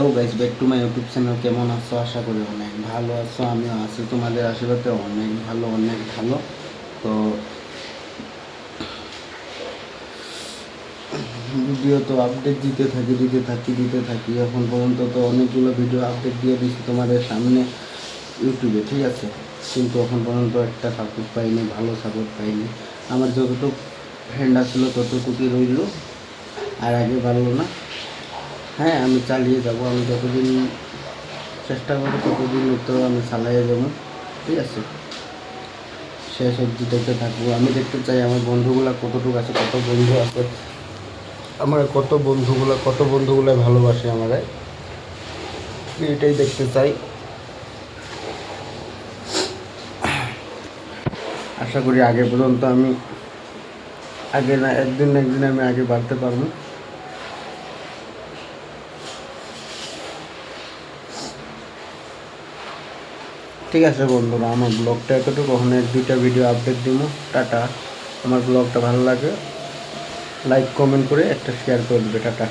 Hello guys, back to my YouTube channel. কেমন আছো? আশা করি অনেক ভালো আছো। আমিও আছি তোমাদের আশীর্বাদে অনেক ভালো, অনেক ভালো। তো ভিডিও তো আপডেট দিতে থাকি। এখন পর্যন্ত তো অনেকগুলো ভিডিও আপডেট দিয়ে দিচ্ছি তোমাদের সামনে ইউটিউবে, ঠিক আছে, কিন্তু এখন পর্যন্ত একটা সাপোর্ট পাইনি, ভালো সাপোর্ট পাইনি। আমার যতটুকু ফ্রেন্ড আসলো ততটুকুই রইল, আর আগে বাড়লো না। হ্যাঁ, আমি চালিয়ে যাব। আমি যতদিন চেষ্টা করবো ততদিন তো আমি চালিয়ে যাবো, ঠিক আছে। শেষ অবধি দেখতে থাকবো। আমি দেখতে চাই আমার বন্ধুগুলা কতটুকু আছে, কত বন্ধু আছে আমার, কত বন্ধুগুলো ভালোবাসে আমারে, এটাই দেখতে চাই। আশা করি আগে পর্যন্ত আমি একদিন আমি আগে বাড়তে পারবো। ঠিক আছে বন্ধুরা, আমার ব্লগটা এতটুকু। ওখানে 2টা ভিডিও আপডেট দিব। টাটা। আমার ব্লগটা ভালো লাগে লাইক কমেন্ট করে একটা শেয়ার করে দেবে। টাটা।